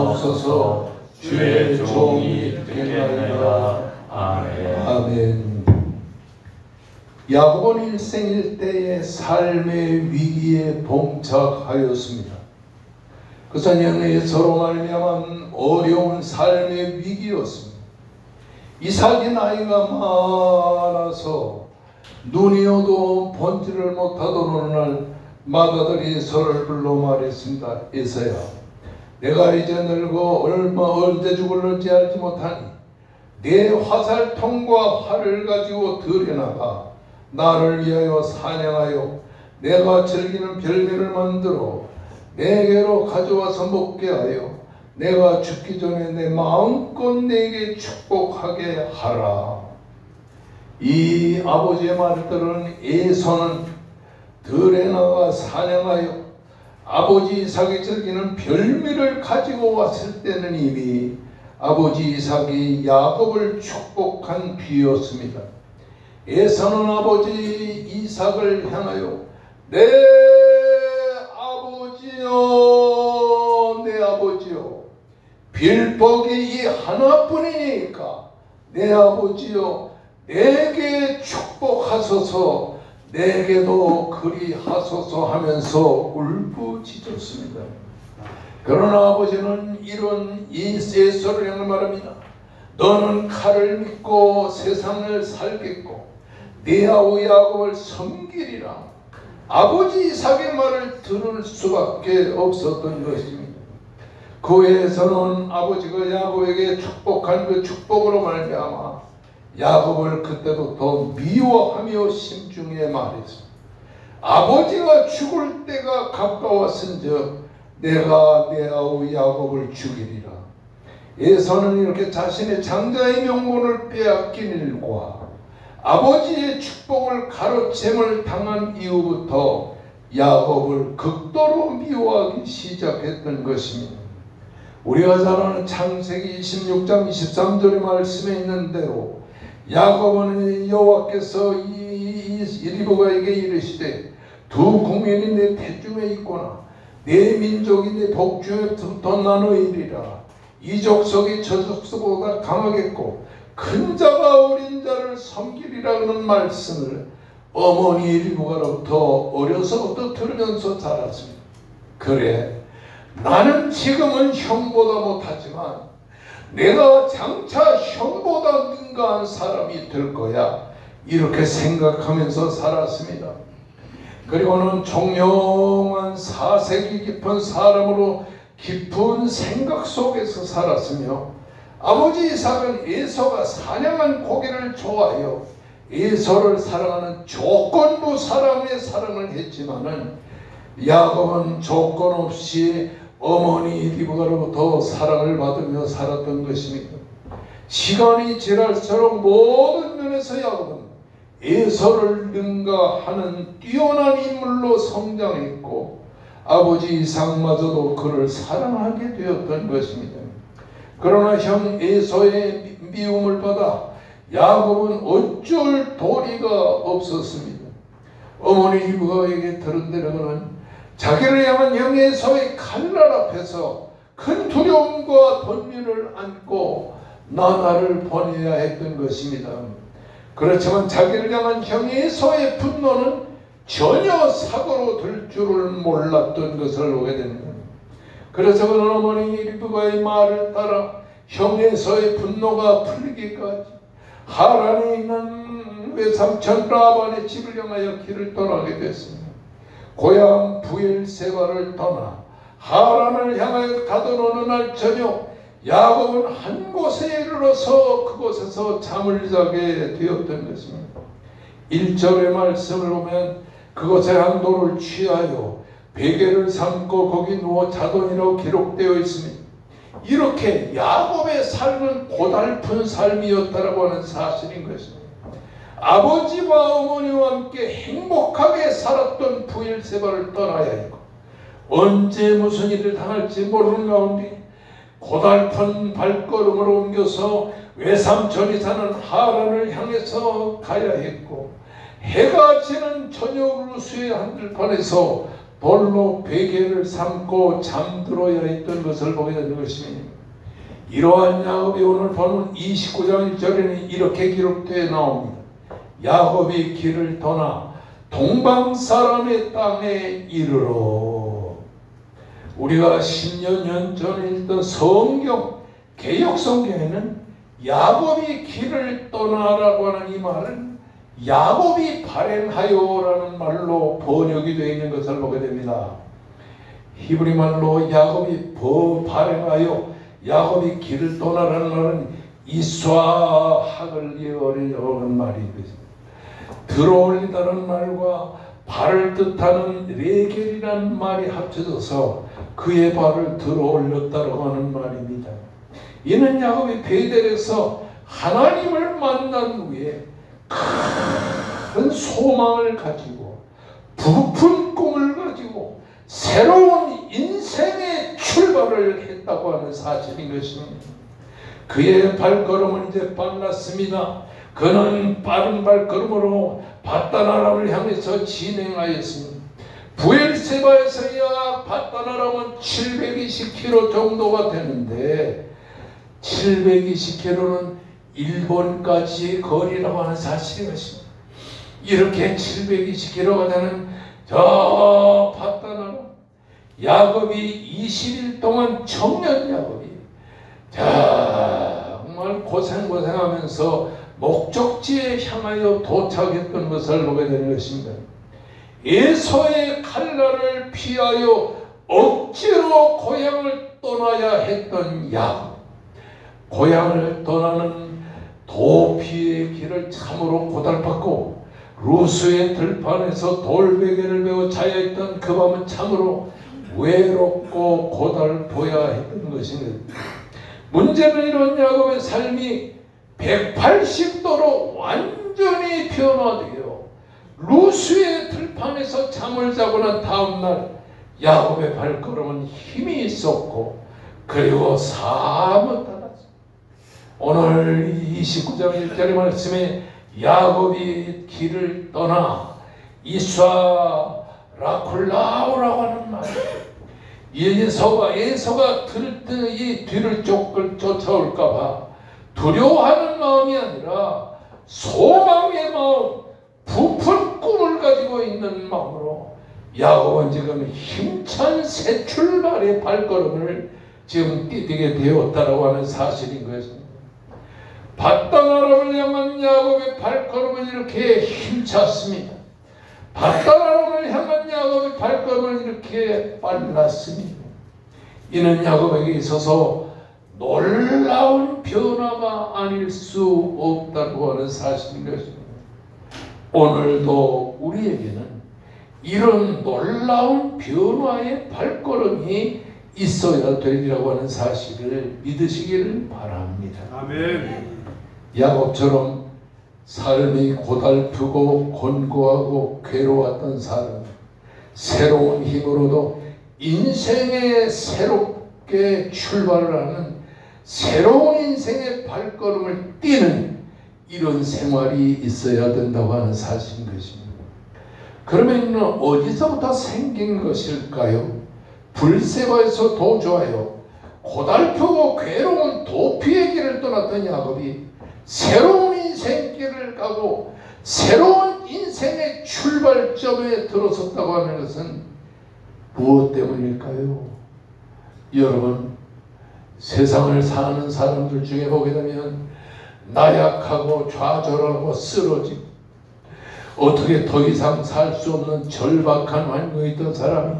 없어서 주의 종이 되겠나이다. 아멘. 아멘. 야곱은 일생일 때의 삶의 위기에 봉착하였습니다. 그것은 영에서로 말미암은 어려운 삶의 위기였습니다. 이삭이 나이가 많아서 눈이어도 본질을 못하던 어느 날 맏아들이 서를 불러 말했습니다. 에서야, 내가 이제 늙어 언제 죽을는지 알지 못하니 내 화살통과 활을 가지고 들여나가 나를 위하여 사냥하여 내가 즐기는 별미를 만들어 내게로 가져와서 먹게 하여 내가 죽기 전에 내 마음껏 내게 축복하게 하라. 이 아버지의 말들은 에서는 들에 나가 사냥하여 아버지 이삭이 즐기는 별미를 가지고 왔을 때는 이미 아버지 이삭이 야곱을 축복한 뒤였습니다. 에서는 아버지 이삭을 향하여 내 아버지요, 빌복이 이 하나뿐이니까 내 아버지요, 내게 축복하소서, 내게도 그리하소서 하면서 울부짖었습니다. 그러나 아버지는 이런 에서를 향해 말합니다. 너는 칼을 믿고 세상을 살겠고 네 아우 야곱을 섬기리라. 아버지 이삭의 말을 들을 수밖에 없었던 것입니다. 그 외에서는 아버지가 야곱에게 축복한 그 축복으로 말미암아 야곱을 그때부터 미워하며 심중에 말했습니다. 아버지가 죽을 때가 가까웠은즉 내가 내 아우 야곱을 죽이리라. 에서는 이렇게 자신의 장자의 명분을 빼앗긴 일과 아버지의 축복을 가로챈을 당한 이후부터 야곱을 극도로 미워하기 시작했던 것입니다. 우리가 잘 아는 창세기 26장 23절의 말씀에 있는 대로 야곱은 여호와께서 리브가에게 이르시되 두 국민이 내 태중에 있거나 내 민족이 내 복중에 붙어 나누이리라. 이 족속이 저 족속보다 강하겠고 큰 자가 어린 자를 섬기리라 하는 말씀을 어머니 리브가로부터 어려서부터 들으면서 자랐습니다. 그래, 나는 지금은 형보다 못하지만 내가 장차 형보다 능가한 사람이 될 거야, 이렇게 생각하면서 살았습니다. 그리고는 총명한 사색이 깊은 사람으로 깊은 생각 속에서 살았으며 아버지 이삭은 에서가 사냥한 고기를 좋아하여 에서를 사랑하는 조건부 사람의 사랑을 했지만은 야곱은 조건 없이 어머니 리브가로부터 사랑을 받으며 살았던 것입니다. 시간이 지날수록 모든 면에서 야곱은 에서를 능가하는 뛰어난 인물로 성장했고 아버지 이삭마저도 그를 사랑하게 되었던 것입니다. 그러나 형 에서의 미움을 받아 야곱은 어쩔 도리가 없었습니다. 어머니 리브가에게 들은 대로는 자기를 향한 형 에서의 칼날 앞에서 큰 두려움과 번민을 안고 나날을 보내야 했던 것입니다. 그렇지만 자기를 향한 형 에서의 분노는 전혀 사고로 들 줄을 몰랐던 것을 보게 됩니다. 그래서 그는 어머니 리브가의 말을 따라 형 에서의 분노가 풀리기까지 하란에 있는 외삼촌 라반의 집을 향하여 길을 떠나게 됐습니다. 고향 부엘세바를 떠나 하란을 향하여 가던 어느 날 저녁 야곱은 한 곳에 이르러서 그곳에서 잠을 자게 되었던 것입니다. 1절의 말씀을 보면 그곳에 한 돌을 취하여 베개를 삼고 거기 누워 자더니라고 기록되어 있습니다. 이렇게 야곱의 삶은 고달픈 삶이었다라고 하는 사실인 것입니다. 아버지와 어머니와 함께 행복하게 살았던 부엘세바를 떠나야 했고 언제 무슨 일을 당할지 모르는 가운데 고달픈 발걸음으로 옮겨서 외삼촌이 사는 하란을 향해서 가야 했고 해가 지는 저녁 루스의 한들판에서 돌로 베개를 삼고 잠들어야 했던 것을 보게 되는 것입니다. 이러한 야곱이 오늘 보는 29장 1절에는 이렇게 기록되어 나옵니다. 야곱이 길을 떠나 동방 사람의 땅에 이르러. 우리가 10여 년 전에 읽던 성경, 개역 성경에는 야곱이 길을 떠나라고 하는 이 말은 야곱이 발행하여라는 말로 번역이 되어 있는 것을 보게 됩니다. 히브리 말로 야곱이 발행하여, 야곱이 길을 떠나라는 말은 이스와학을 예어리라는 말이 되습니다. 들어올리다는 말과 발을 뜻하는 레겔이라는 말이 합쳐져서 그의 발을 들어올렸다고 하는 말입니다. 이는 야곱이 베델에서 하나님을 만난 후에 큰 소망을 가지고 부푼 꿈을 가지고 새로운 인생의 출발을 했다고 하는 사실인 것입니다. 그의 발걸음은 이제 빨랐습니다. 그는 빠른 발걸음으로 밧단아람을 향해서 진행하였습니다. 부엘세바에서 약 밧단아람은 720km 정도가 되는데 720km는 일본까지의 거리라고 하는 사실인 것입니다. 이렇게 720km가 되는 저 밧단아람, 야곱이 20일 동안 청년 야곱이 정말 고생하면서 목적지에 향하여 도착했던 것을 보게 되는 것입니다. 에서의 칼날을 피하여 억지로 고향을 떠나야 했던 야곱, 고향을 떠나는 도피의 길을 참으로 고달팠고 루스의 들판에서 돌베개를 메고 자야 했던 그 밤은 참으로 외롭고 고달퍼야 했던 것입니다. 문제는 이런 야곱의 삶이 180도로 완전히 변화되어 루스의 들판에서 잠을 자고 난 다음날 야곱의 발걸음은 힘이 있었고 그리고 사뭇하다. 오늘 29장 1절의 말씀에 야곱이 길을 떠나 이스와 라쿨라오라고 하는 말, 에서가 들뜬히 뒤를 쫓아올까봐 두려워하는 마음이 아니라 소망의 마음, 부푼 꿈을 가지고 있는 마음으로 야곱은 지금 힘찬 새 출발의 발걸음을 지금 뛰게 되었다라고 하는 사실인 것입니다. 밧단아람을 향한 야곱의 발걸음은 이렇게 힘찼습니다. 밧단아람을 향한 야곱의 발걸음은 이렇게 빨랐습니다. 이는 야곱에게 있어서 놀라운 변화가 아닐 수 없다고 하는 사실인 것입니다. 오늘도 우리에게는 이런 놀라운 변화의 발걸음이 있어야 되리라고 하는 사실을 믿으시기를 바랍니다. 아멘. 야곱처럼 삶이 고달프고 곤고하고 괴로웠던 사람, 새로운 힘으로도 인생에 새롭게 출발을 하는 새로운 인생의 발걸음을 뛰는 이런 생활이 있어야 된다고 하는 사실인 것입니다. 그러면 어디서부터 생긴 것일까요? 불세바에서 더 좋아요. 고달프고 괴로운 도피의 길을 떠났던 야곱이 새로운 인생길을 가고 새로운 인생의 출발점에 들어섰다고 하는 것은 무엇 때문일까요? 여러분, 세상을 사는 사람들 중에 보게 되면 나약하고 좌절하고 쓰러지고 어떻게 더 이상 살 수 없는 절박한 환경에 있던 사람이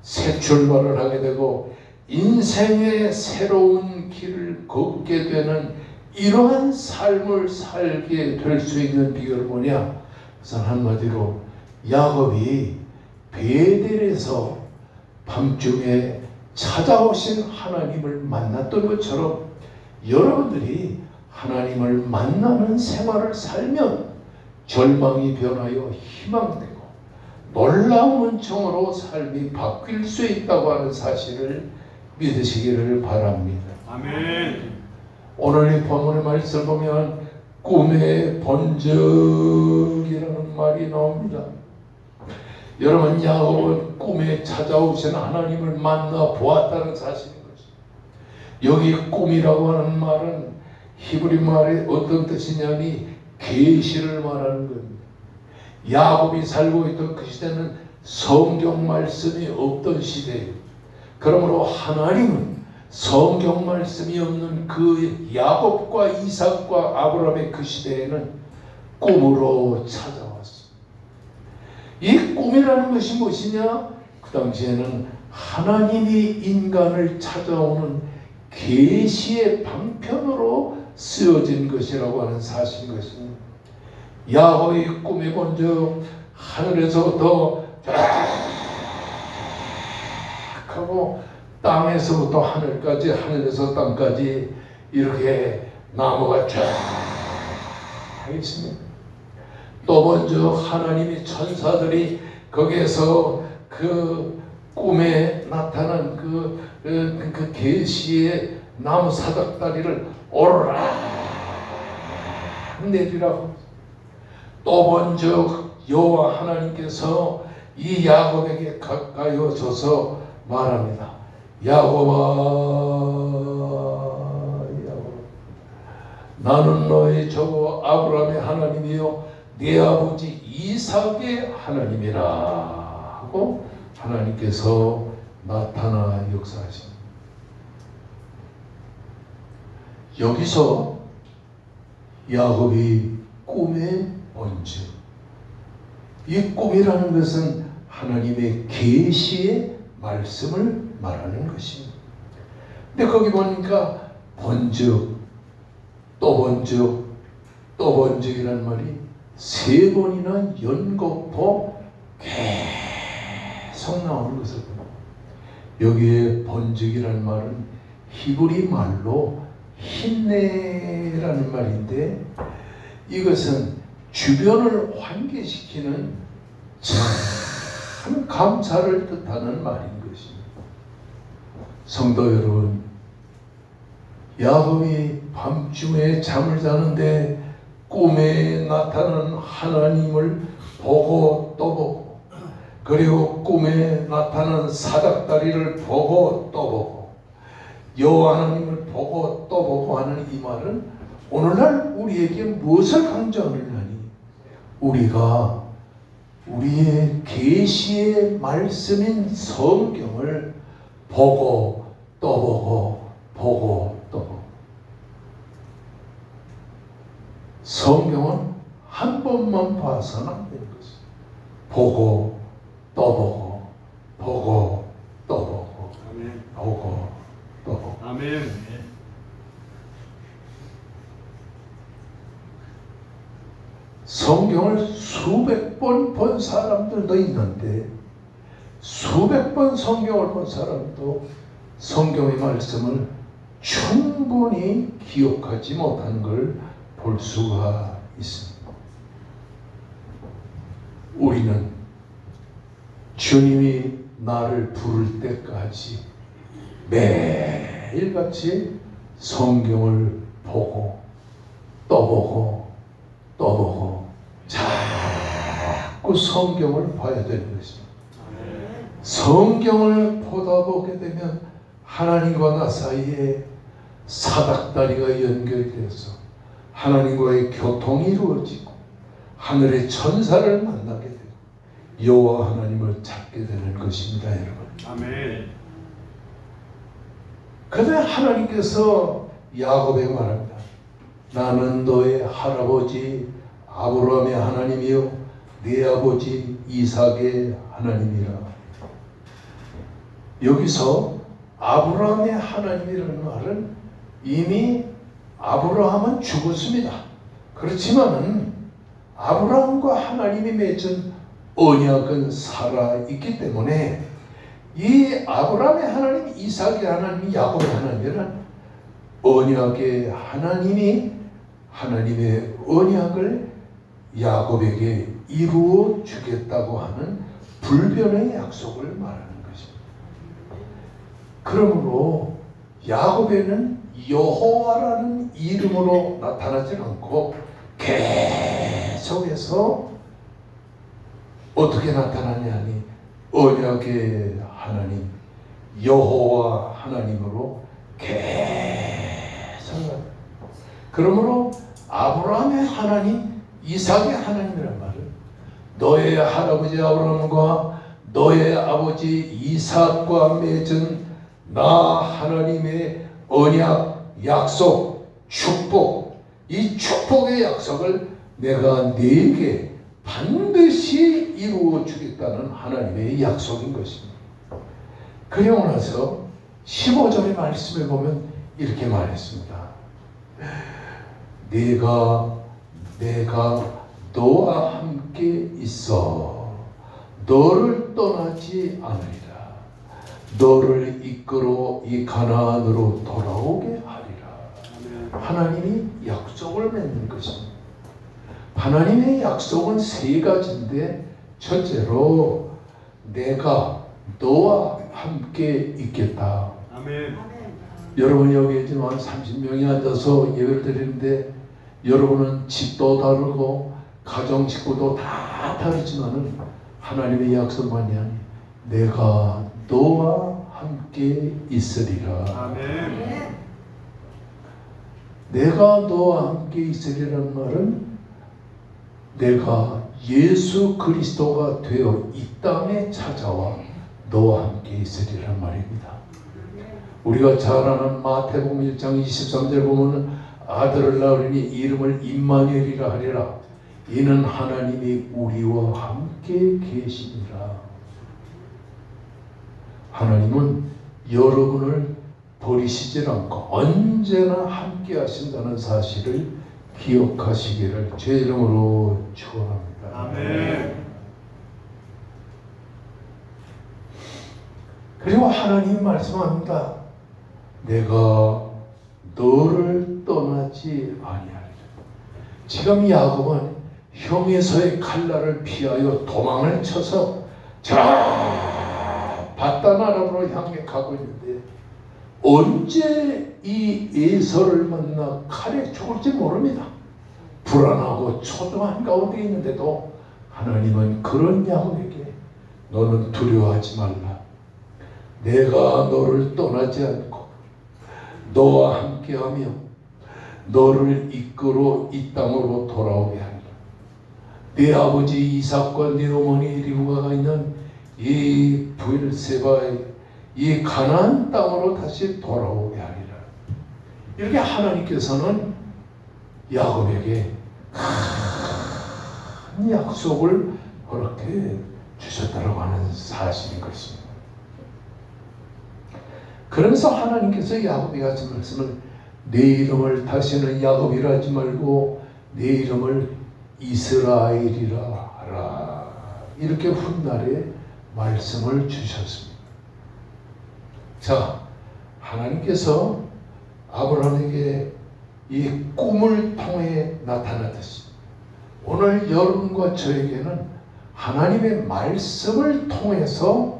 새 출발을 하게 되고 인생의 새로운 길을 걷게 되는 이러한 삶을 살게 될 수 있는 비결은 뭐냐? 그것은 한마디로 야곱이 베델에서 밤중에 찾아오신 하나님을 만났던 것처럼 여러분들이 하나님을 만나는 생활을 살면 절망이 변하여 희망되고 놀라운 은총으로 삶이 바뀔 수 있다고 하는 사실을 믿으시기를 바랍니다. 아멘. 오늘 이 본문의 말씀을 보면 꿈의 번적이라는 말이 나옵니다. 여러분, 야곱은 꿈에 찾아오신 하나님을 만나 보았다는 사실인 것입니다. 여기 꿈이라고 하는 말은 히브리 말의 어떤 뜻이냐니 계시를 말하는 겁니다. 야곱이 살고 있던 그 시대는 성경 말씀이 없던 시대예요. 그러므로 하나님은 성경 말씀이 없는 그 야곱과 이삭과 아브라함의 그 시대에는 꿈으로 찾아왔습니다. 이 꿈이라는 것이 무엇이냐? 그 당시에는 하나님이 인간을 찾아오는 계시의 방편으로 쓰여진 것이라고 하는 사실인 것입니다. 야곱이 꿈에 본 적 하늘에서부터 쫙 하고 땅에서부터 하늘까지, 하늘에서 땅까지 이렇게 나무가 쫙 있습니다. 또 먼저 하나님이 천사들이 거기에서 그 꿈에 나타난 그 계시의 나무 사닥다리를 오르락 내리라고. 또 먼저 여호와 하나님께서 이 야곱에게 가까이 오셔서 말합니다. 야곱아, 야곱, 나는 너의 조 아브라함의 하나님이요 네 아버지 이삭의 하나님이라 하고 하나님께서 나타나 역사하십니다. 여기서 야곱이 꿈에 본즉, 이 꿈이라는 것은 하나님의 계시의 말씀을 말하는 것입니다. 근데 거기 보니까 본즉, 또 본즉, 또 본즉이라는 말이 세 번이나 연거푸 계속 나오는 것을 봅니다. 여기에 본즉이라는 말은 히브리 말로 힘내라는 말인데, 이것은 주변을 환기시키는 참 감사를 뜻하는 말인 것입니다. 성도 여러분, 야곱이 밤중에 잠을 자는데 꿈에 나타나는 하나님을 보고 또 보고, 그리고 꿈에 나타나는 사닥다리를 보고 또 보고, 여호와 하나님을 보고 또 보고 하는 이 말은 오늘날 우리에게 무엇을 강조하느냐니, 우리가 우리의 계시의 말씀인 성경을 보고 또 보고 보고 또 보고. 성경은 한 번만 봐서는 안 되는 것입니다. 보고 또 보고 보고 또 보고 아멘. 보고 또 보고. 아멘. 성경을 수백 번 본 사람들도 있는데, 수백 번 성경을 본 사람도 성경의 말씀을 충분히 기억하지 못한 걸 볼 수가 있습니다. 우리는 주님이 나를 부를 때까지 매일같이 성경을 보고 또 보고 또 보고 자꾸 성경을 봐야 되는 것입니다. 성경을 보다 보게 되면 하나님과 나 사이에 사닥다리가 연결되어서 하나님과의 교통이 이루어지고 하늘의 천사를 만나게 되고 여호와 하나님을 찾게 되는 것입니다, 여러분. 아멘. 그런데 하나님께서 야곱에게 말합니다. 나는 너의 할아버지 아브라함의 하나님이요 네 아버지 이삭의 하나님이라. 여기서 아브라함의 하나님이라는 말은 이미 아브라함은 죽었습니다. 그렇지만은 아브라함과 하나님이 맺은 언약은 살아있기 때문에 이 아브라함의 하나님, 이삭의 하나님, 야곱의 하나님이란 언약의 하나님이 하나님의 언약을 야곱에게 이루어 주겠다고 하는 불변의 약속을 말하는 것입니다. 그러므로 야곱에는 여호와라는 이름으로 나타나지 않고 계속해서 어떻게 나타나냐니 언약의 하나님 여호와 하나님으로 계속. 그러므로 아브라함의 하나님, 이삭의 하나님이란 말은 너의 할아버지 아브라함과 너의 아버지 이삭과 맺은 나 하나님의 언약, 약속, 축복, 이 축복의 약속을 내가 네게 반드시 이루어 주겠다는 하나님의 약속인 것입니다. 그리고 나서 15절의 말씀에 보면 이렇게 말했습니다. 내가 너와 함께 있어 너를 떠나지 않으리라. 너를 이끌어 이 가나안으로 돌아오게 하리라. 하나님이 약속을 맺는 것입니다. 하나님의 약속은 세 가지인데, 첫째로 내가 너와 함께 있겠다. 아멘. 여러분 여기 지금 한 30명이 앉아서 예배를 드리는데 여러분은 집도 다르고 가정 식구도 다 다르지만은 하나님의 약속만이 아니 내가 너와 함께 있으리라. 아멘. 내가 너와 함께 있으리라는 말은 내가 예수 그리스도가 되어 이 땅에 찾아와 너와 함께 있으리란 말입니다. 우리가 잘 아는 마태복음 1장 23절 보면 아들을 낳으리니 이름을 임마누엘이라 하리라. 이는 하나님이 우리와 함께 계시니라. 하나님은 여러분을 버리시질 않고 언제나 함께 하신다는 사실을 기억하시기를 주의 이름으로 축원합니다. 아멘. 그리고 하나님 말씀합니다. 내가 너를 떠나지 아니하리라. 지금 야곱은 형에서의 칼날을 피하여 도망을 쳐서 저 바다나라로 향해 가고 있는데 언제 이 에서를 만나 칼에 죽을지 모릅니다. 불안하고 초조한 가운데 있는데도 하나님은 그런 야곱에게 너는 두려워하지 말라. 내가 너를 떠나지 않고 너와 함께하며 너를 이끌어 이 땅으로 돌아오게 하리라. 네 아버지 이삭과 네 어머니 리브가가 있는 이 브엘세바의 이 가나안 땅으로 다시 돌아오게 하리라. 이렇게 하나님께서는 야곱에게 큰 약속을 그렇게 주셨다고 하는 사실인 것입니다. 그러면서 하나님께서 야곱에게 하신 말씀은 내 이름을 다시는 야곱이라 하지 말고 내 이름을 이스라엘이라 하라. 이렇게 훗날에 말씀을 주셨습니다. 자, 하나님께서 아브라함에게 이 꿈을 통해 나타나듯이 오늘 여러분과 저에게는 하나님의 말씀을 통해서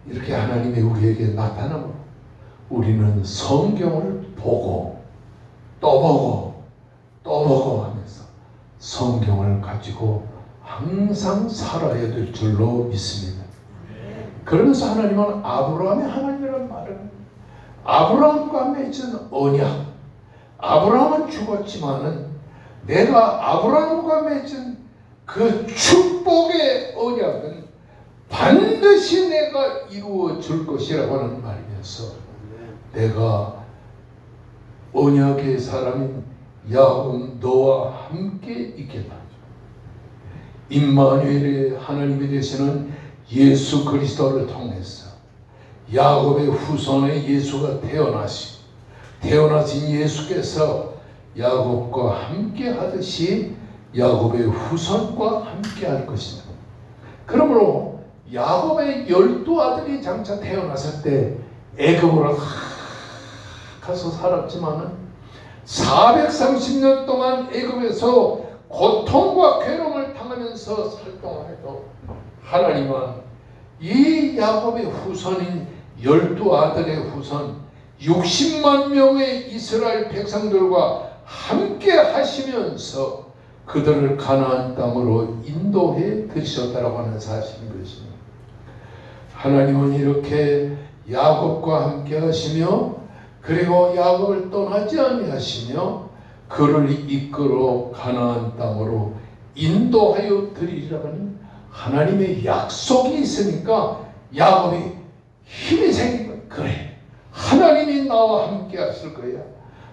이렇게 하나님이 우리에게 나타나므로 우리는 성경을 보고 또 보고 또 보고 하면서 성경을 가지고 항상 살아야 될 줄로 믿습니다. 그러면서 하나님은 아브라함의 하나님이라는 말은 아브라함과 맺은 언약, 아브라함은 죽었지만은 내가 아브라함과 맺은 그 축복의 언약은 반드시 내가 이루어 줄 것이라고 하는 말이면서 내가 언약의 사람인 야곱 너와 함께 있겠다. 임마누엘의 하나님이 되시는 예수 그리스도를 통해서 야곱의 후손의 예수가 태어나신 예수께서 야곱과 함께 하듯이 야곱의 후손과 함께 할 것이다. 그러므로 야곱의 12아들이 장차 태어났을 때 애굽으로 가서 살았지만은 430년 동안 애굽에서 고통과 괴로움을 당하면서 살 동안에도 하나님은 이 야곱의 후손인 12아들의 후손 60만 명의 이스라엘 백성들과 함께 하시면서 그들을 가나안 땅으로 인도해 들이셨다라고 하는 사실인 것입니다. 하나님은 이렇게 야곱과 함께 하시며 그리고 야곱을 떠나지 아니하시며 그를 이끌어 가나안 땅으로 인도하여 드리리라는 하나님의 약속이 있으니까 야곱이 힘이 생긴 거야. 그래, 하나님이 나와 함께 하실 거야.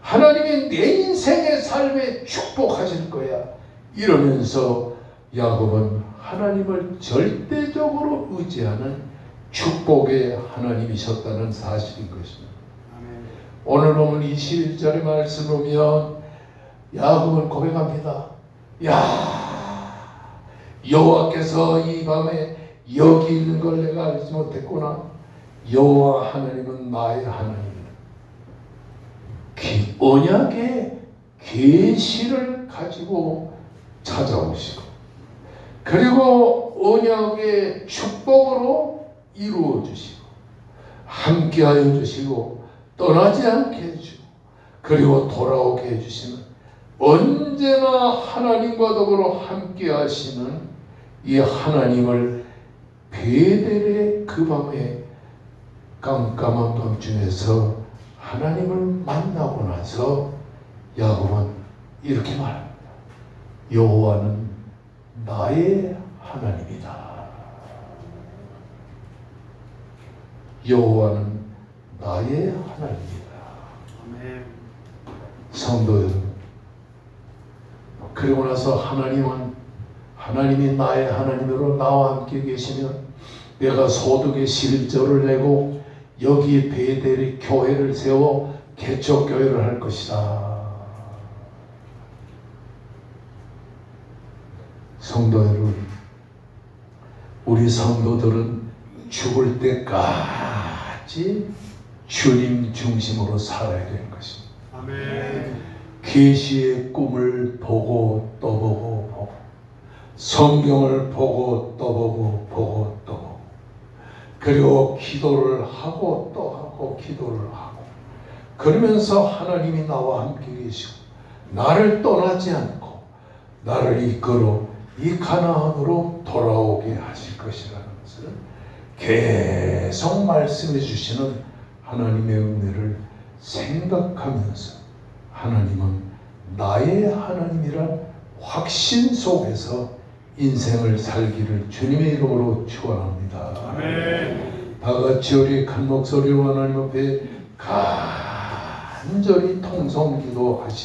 하나님이 내 인생의 삶에 축복하실 거야. 이러면서 야곱은 하나님을 절대적으로 의지하는 축복의 하나님이셨다는 사실인 것입니다. 오늘 보면 21절의 말씀을 보면 야곱은 고백합니다. 여호와께서 이 밤에 여기 있는 걸 내가 알지 못했구나. 여호와 하나님은 나의 하나님이다. 언약의 계시를 가지고 찾아오시고 그리고 언약의 축복으로 이루어 주시고 함께하여 주시고 떠나지 않게 해주고 그리고 돌아오게 해주시는 언제나 하나님과 더불어 함께 하시는 이 하나님을 베델의 그 밤에 깜깜한 밤중에서 하나님을 만나고 나서 야곱은 이렇게 말합니다. 여호와는 나의 하나님이다. 여호와는 나의 하나님이다. 아멘. 성도 여러분, 그리고 나서 하나님이 나의 하나님으로 나와 함께 계시면 내가 소득의 11조를 내고 여기 베델의 교회를 세워 개척교회를 할 것이다. 성도 여러분, 우리 성도들은 죽을 때까지 주님 중심으로 살아야 되는 것입니다. 아멘. 계시의 꿈을 보고 또 보고 성경을 보고 또 보고 또 보고 그리고 기도를 하고 또 하고 기도를 하고 그러면서 하나님이 나와 함께 계시고 나를 떠나지 않고 나를 이끌어 이 가나안으로 돌아오게 하실 것이라는 것을 계속 말씀해 주시는 하나님의 은혜를 생각하면서 하나님은 나의 하나님이란 확신 속에서 인생을 살기를 주님의 이름으로 축원합니다. 아멘. 다 같이 우리 큰 목소리로 하나님 앞에 간절히 통성기도 하시